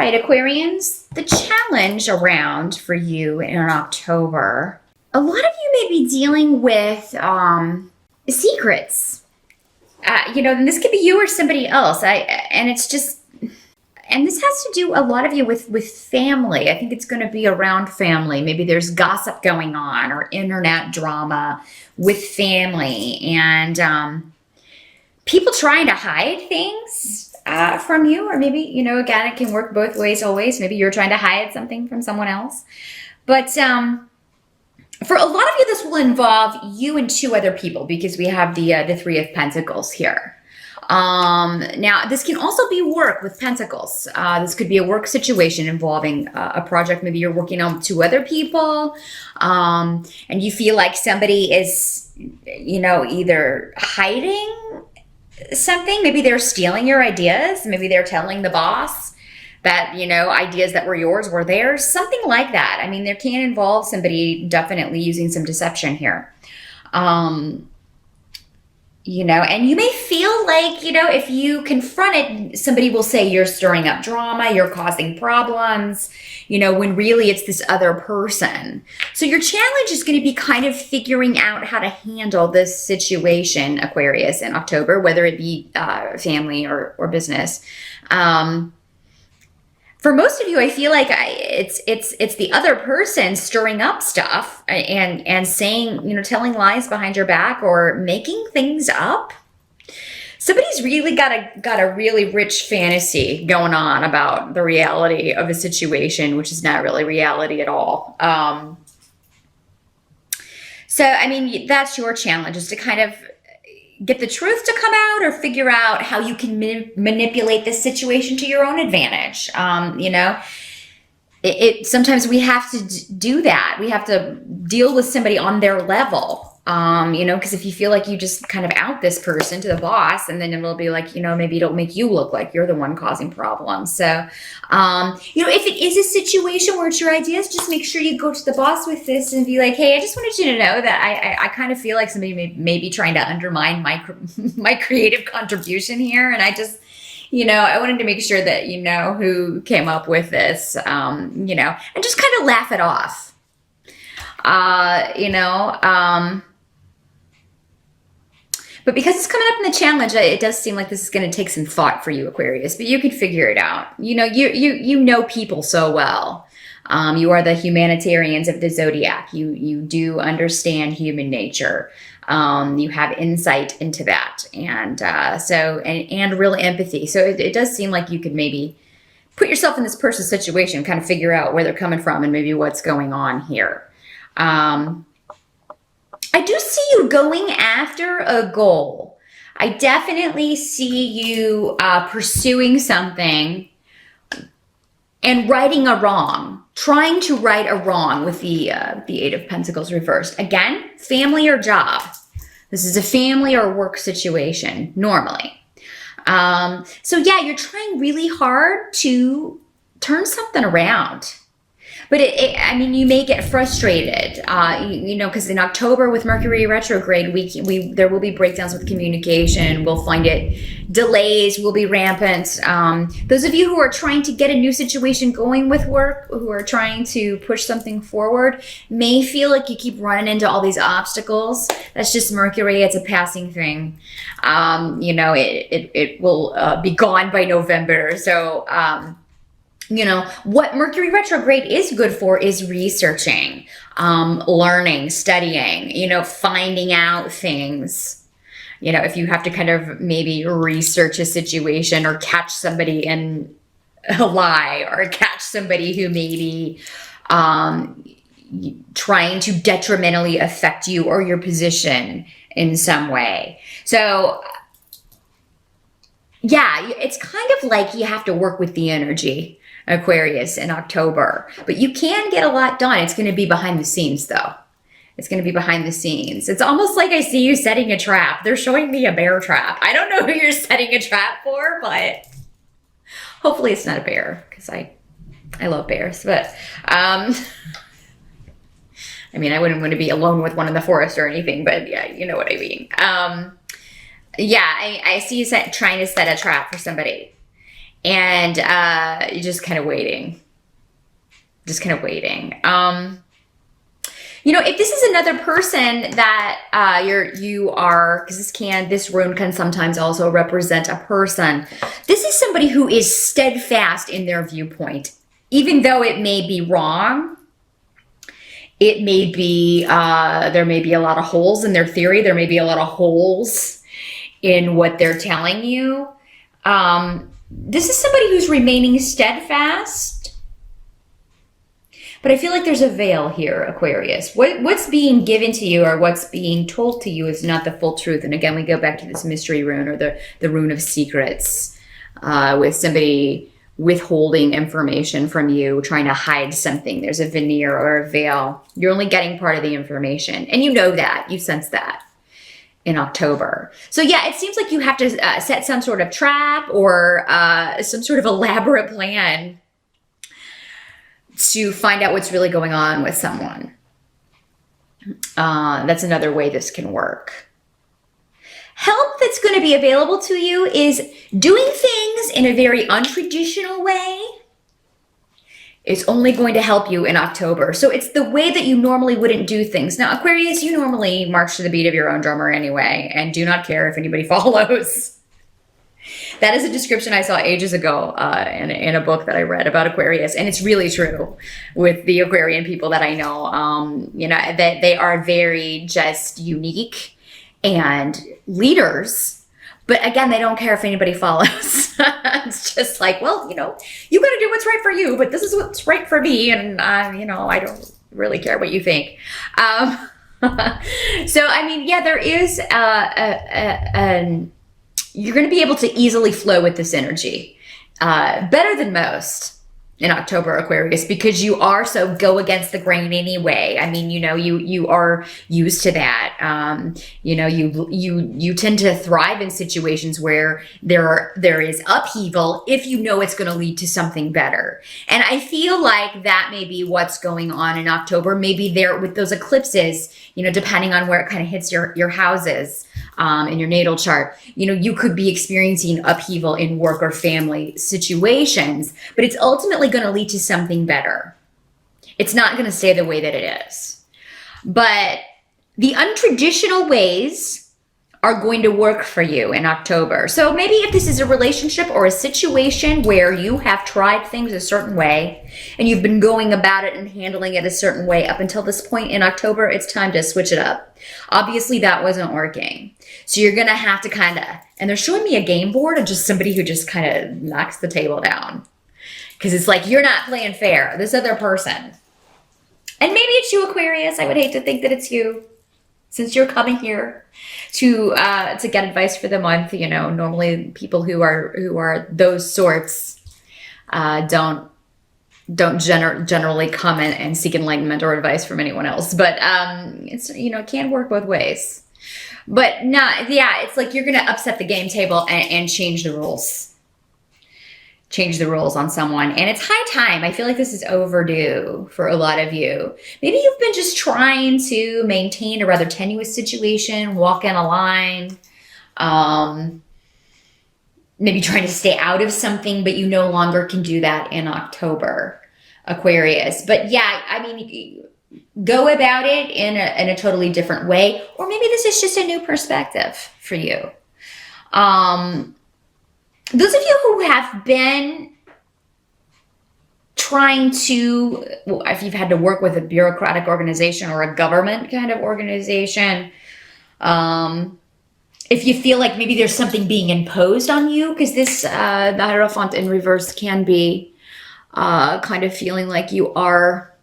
right, Aquarians, the challenge around for you in October, a lot of you may be dealing with secrets. And this could be you or somebody else. And this has to do a lot of you with family. I think it's going to be around family. Maybe there's gossip going on or internet drama with family, and people trying to hide things from you, or maybe, again, it can work both ways always. Maybe you're trying to hide something from someone else. But for a lot of you, this will involve you and two other people, because we have the Three of Pentacles here. Now, this can also be work with Pentacles. This could be a work situation involving a project. Maybe you're working on two other people, and you feel like somebody is, either hiding something. Maybe they're stealing your ideas. Maybe they're telling the boss that, ideas that were yours were theirs. Something like that. I mean, there can involve somebody definitely using some deception here. And you may feel like, if you confront it, somebody will say you're stirring up drama, you're causing problems, when really it's this other person. So your challenge is going to be kind of figuring out how to handle this situation, Aquarius, in October, whether it be family or business. For most of you, I feel like it's the other person stirring up stuff and saying, telling lies behind your back or making things up. Somebody's really got a really rich fantasy going on about the reality of a situation, which is not really reality at all. So, I mean, that's your challenge, is to kind of get the truth to come out, or figure out how you can manipulate this situation to your own advantage. Sometimes we have to do that. We have to deal with somebody on their level. Because if you feel like you just kind of out this person to the boss, and then it'll be like, maybe it'll make you look like you're the one causing problems. So, if it is a situation where it's your ideas, just make sure you go to the boss with this and be like, hey, I just wanted you to know that I kind of feel like somebody may be trying to undermine my creative contribution here. And I just, I wanted to make sure that you know who came up with this, and just kind of laugh it off. But because it's coming up in the challenge, it does seem like this is going to take some thought for you, Aquarius, but you can figure it out. You know people so well. You are the humanitarians of the zodiac. You do understand human nature. You have insight into that, and real empathy. So it does seem like you could maybe put yourself in this person's situation, kind of figure out where they're coming from and maybe what's going on here. I do see you going after a goal. I definitely see you pursuing something and righting a wrong, trying to right a wrong with the Eight of Pentacles reversed. Again, family or job. This is a family or work situation, normally. So yeah, you're trying really hard to turn something around. But you may get frustrated, because in October with Mercury retrograde, there will be breakdowns with communication. We'll find it, delays will be rampant. Those of you who are trying to get a new situation going with work, who are trying to push something forward, may feel like you keep running into all these obstacles. That's just Mercury. It's a passing thing. It will be gone by November. So, what Mercury retrograde is good for is researching, learning, studying, finding out things. If you have to kind of maybe research a situation or catch somebody in a lie, or catch somebody who may be trying to detrimentally affect you or your position in some way. So yeah, it's kind of like you have to work with the energy, Aquarius, in October. But you can get a lot done. It's going to be behind the scenes, though. It's going to be behind the scenes. It's almost like I see you setting a trap. They're showing me a bear trap. I don't know who you're setting a trap for, but hopefully it's not a bear, because I love bears. But, I wouldn't want to be alone with one in the forest or anything, but yeah, you know what I mean. I see you trying to set a trap for somebody. and you're just kind of waiting. Just kind of waiting. You know, if this is another person that you are, because this rune can sometimes also represent a person. This is somebody who is steadfast in their viewpoint, even though it may be wrong. It may be, there may be a lot of holes in their theory. There may be a lot of holes in what they're telling you. This is somebody who's remaining steadfast. But I feel like there's a veil here, Aquarius. What's being given to you or what's being told to you is not the full truth. And again, we go back to this mystery rune or the rune of secrets, with somebody withholding information from you, trying to hide something. There's a veneer or a veil. You're only getting part of the information. And you know that. You sense that in October. So yeah, it seems like you have to set some sort of trap or some sort of elaborate plan to find out what's really going on with someone. That's another way this can work. Help that's going to be available to you is doing things in a very untraditional way. It's only going to help you in October. So it's the way that you normally wouldn't do things. Now, Aquarius, you normally march to the beat of your own drummer anyway, and do not care if anybody follows. That is a description I saw ages ago in a book that I read about Aquarius. And it's really true with the Aquarian people that I know. You know, that they are very just unique and leaders. But again, they don't care if anybody follows. It's just like, well, you know, you got to do what's right for you, but this is what's right for me. And, you know, I don't really care what you think. So, I mean, yeah, there is you're going to be able to easily flow with this energy, better than most in October, Aquarius, because you are so go against the grain anyway. I mean, you know, you are used to that. You know, you tend to thrive in situations where there is upheaval if you know it's going to lead to something better. And I feel like that may be what's going on in October. Maybe there with those eclipses, you know, depending on where it kind of hits your houses in your natal chart, you know, you could be experiencing upheaval in work or family situations, but it's ultimately going to lead to something better. It's not going to stay the way that it is. But the untraditional ways are going to work for you in October. So maybe if this is a relationship or a situation where you have tried things a certain way and you've been going about it and handling it a certain way up until this point in October, it's time to switch it up. Obviously that wasn't working. So you're going to have to kind of, and they're showing me a game board of just somebody who just kind of knocks the table down. Because it's like, you're not playing fair, this other person. And maybe it's you, Aquarius. I would hate to think that it's you, since you're coming here to get advice for the month. You know, normally people who are those sorts don't generally come and seek enlightenment or advice from anyone else. But it's, you know, it can work both ways. But not, yeah, it's like you're gonna upset the game table and change the rules. Change the rules on someone. And it's high time. I feel like this is overdue for a lot of you. Maybe you've been just trying to maintain a rather tenuous situation, walk in a line, maybe trying to stay out of something, but you no longer can do that in October, Aquarius. But yeah, I mean, go about it in a totally different way. Or maybe this is just a new perspective for you. Those of you who have been trying to, well, if you've had to work with a bureaucratic organization or a government kind of organization, if you feel like maybe there's something being imposed on you, because this, the Hierophant in reverse can be kind of feeling like you are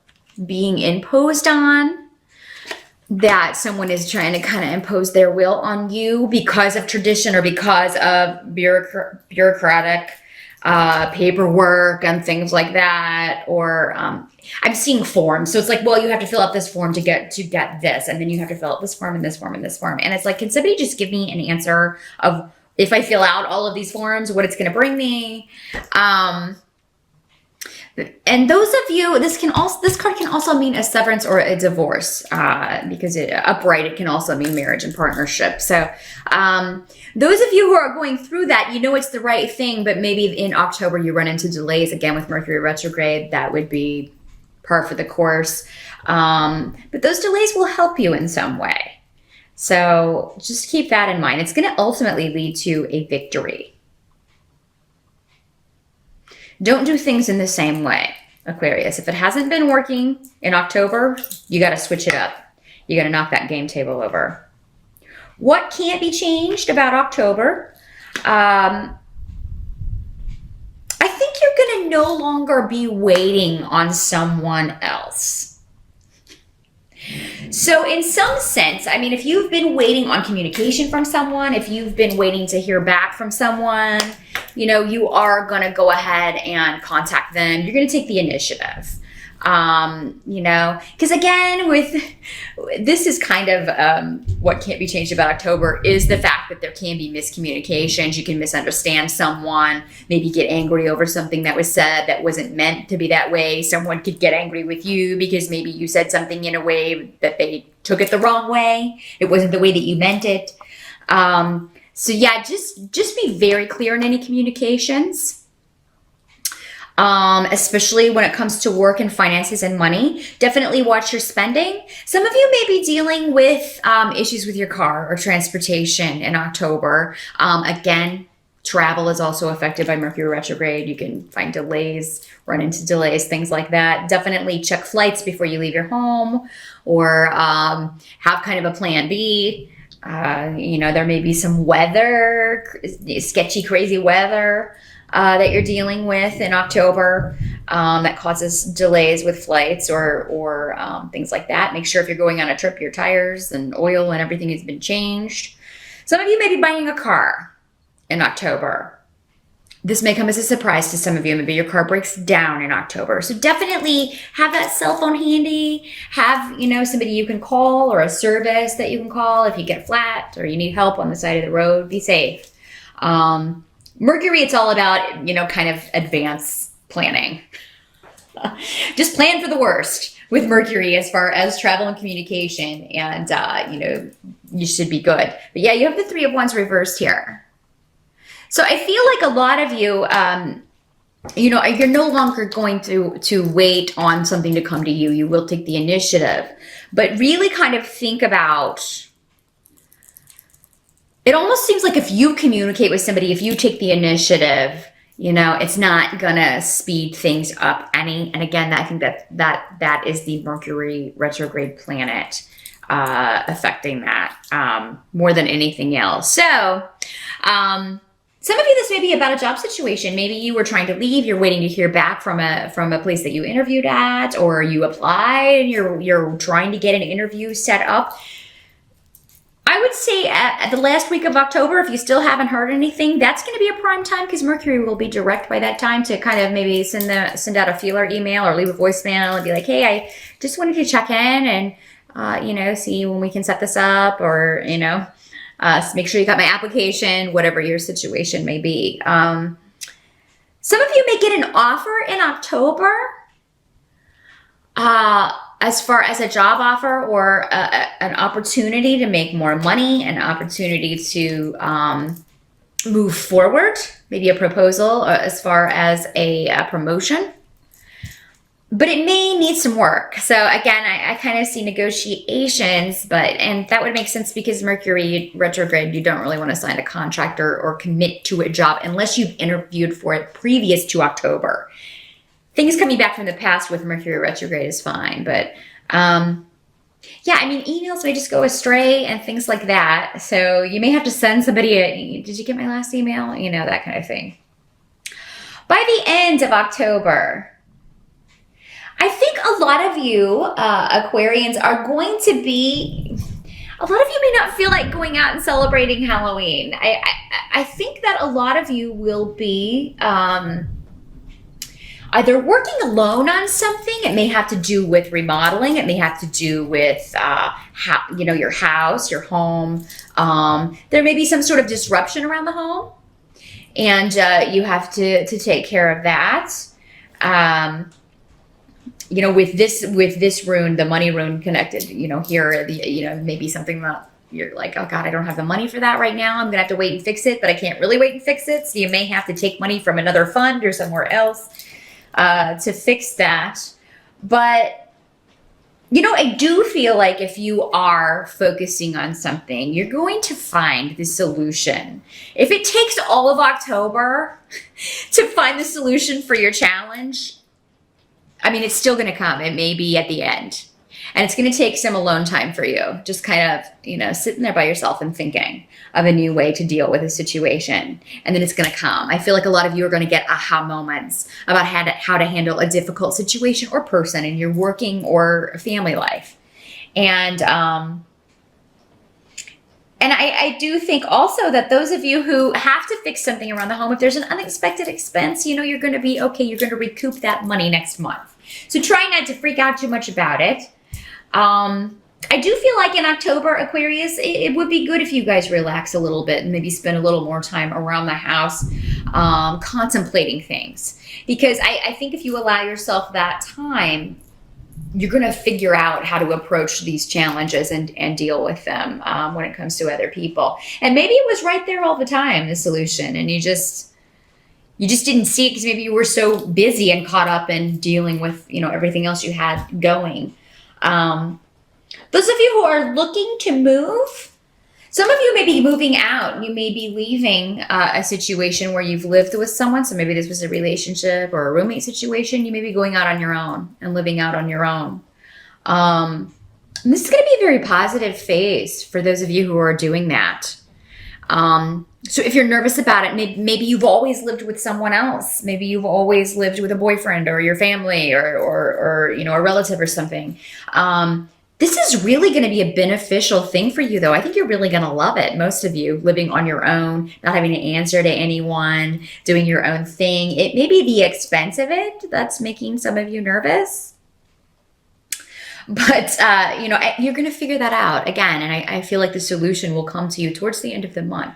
being imposed on, that someone is trying to kind of impose their will on you because of tradition or because of bureaucratic paperwork and things like that. Or I'm seeing forms. So it's like, well, you have to fill out this form to get this. And then you have to fill out this form and this form and this form. And it's like, can somebody just give me an answer of if I fill out all of these forms, what it's going to bring me? And those of you, this card can also mean a severance or a divorce, because upright, it can also mean marriage and partnership. So those of you who are going through that, you know it's the right thing, but maybe in October you run into delays again with Mercury retrograde. That would be par for the course. But those delays will help you in some way. So just keep that in mind. It's going to ultimately lead to a victory. Don't do things in the same way, Aquarius. If it hasn't been working in October, you got to switch it up. You got to knock that game table over. What can't be changed about October? I think you're going to no longer be waiting on someone else. So in some sense, I mean, if you've been waiting on communication from someone, if you've been waiting to hear back from someone, you know, you are going to go ahead and contact them. You're going to take the initiative. You know, because again, this is kind of what can't be changed about October is the fact that there can be miscommunications. You can misunderstand someone, maybe get angry over something that was said that wasn't meant to be that way. Someone could get angry with you because maybe you said something in a way that they took it the wrong way. It wasn't the way that you meant it. So yeah, just be very clear in any communications. Especially when it comes to work and finances and money. Definitely watch your spending. Some of you may be dealing with issues with your car or transportation in October. Again, travel is also affected by Mercury retrograde. You can find delays, run into delays, things like that. Definitely check flights before you leave your home, or have kind of a plan B. You know, there may be some weather, sketchy, crazy weather that you're dealing with in October that causes delays with flights or things like that. Make sure if you're going on a trip, your tires and oil and everything has been changed. Some of you may be buying a car in October. This may come as a surprise to some of you. Maybe your car breaks down in October. So definitely have that cell phone handy. Have, you know, somebody you can call or a service that you can call if you get flat or you need help on the side of the road. Be safe. Mercury, it's all about, you know, kind of advanced planning. Just plan for the worst with Mercury as far as travel and communication, and, you know, you should be good. But yeah, you have the Three of Wands reversed here. So I feel like a lot of you, you know, you're no longer going to wait on something to come to you. You will take the initiative, but really kind of think about, it almost seems like if you communicate with somebody, if you take the initiative, you know, it's not gonna speed things up any. And again, I think that is the Mercury retrograde planet affecting that more than anything else. So some of you, this may be about a job situation. Maybe you were trying to leave. You're waiting to hear back from a place that you interviewed at, or you applied. You're trying to get an interview set up. I would say at the last week of October, if you still haven't heard anything, that's going to be a prime time because Mercury will be direct by that time to kind of maybe send out a feeler email or leave a voicemail and be like, hey, I just wanted to check in and, you know, see when we can set this up, or, you know, make sure you got my application, whatever your situation may be. Some of you may get an offer in October. As far as a job offer or an opportunity to make more money, an opportunity to move forward, maybe a proposal as far as a promotion. But it may need some work. So again, I kind of see negotiations, and that would make sense because Mercury retrograde, you don't really want to sign a contract or commit to a job unless you've interviewed for it previous to October. Things coming back from the past with Mercury retrograde is fine, but yeah, I mean, emails may just go astray and things like that. So you may have to send somebody did you get my last email? You know, that kind of thing. By the end of October, I think a lot of you Aquarians are going to be, a lot of you may not feel like going out and celebrating Halloween. I think that a lot of you will be either working alone on something. It may have to do with remodeling. It may have to do with, you know, your house, your home. There may be some sort of disruption around the home, and you have to take care of that. You know, with this rune, the money rune connected, you know, here, maybe something that you're like, oh God, I don't have the money for that right now. I'm going to have to wait and fix it, but I can't really wait and fix it. So you may have to take money from another fund or somewhere else to fix that. But, you know, I do feel like if you are focusing on something, you're going to find the solution. If it takes all of October to find the solution for your challenge, I mean, it's still going to come. It may be at the end. And it's going to take some alone time for you. Just kind of, you know, sitting there by yourself and thinking of a new way to deal with a situation. And then it's going to come. I feel like a lot of you are going to get aha moments about how to handle a difficult situation or person in your working or family life. And I do think also that those of you who have to fix something around the home, if there's an unexpected expense, you know, you're going to be okay. You're going to recoup that money next month. So try not to freak out too much about it. I do feel like in October, Aquarius, it would be good if you guys relax a little bit and maybe spend a little more time around the house contemplating things. Because I think if you allow yourself that time, you're going to figure out how to approach these challenges and deal with them when it comes to other people. And maybe it was right there all the time, the solution, and you just didn't see it because maybe you were so busy and caught up in dealing with, you know, everything else you had going. Those of you who are looking to move, some of you may be moving out. You may be leaving a situation where you've lived with someone. So maybe this was a relationship or a roommate situation. You may be going out on your own and living out on your own. And this is going to be a very positive phase for those of you who are doing that. So if you're nervous about it, maybe you've always lived with someone else. Maybe you've always lived with a boyfriend or your family or you know, a relative or something. This is really going to be a beneficial thing for you, though. I think you're really going to love it. Most of you living on your own, not having to answer to anyone, doing your own thing. It may be the expense of it that's making some of you nervous. But, you know, you're going to figure that out again. And I feel like the solution will come to you towards the end of the month.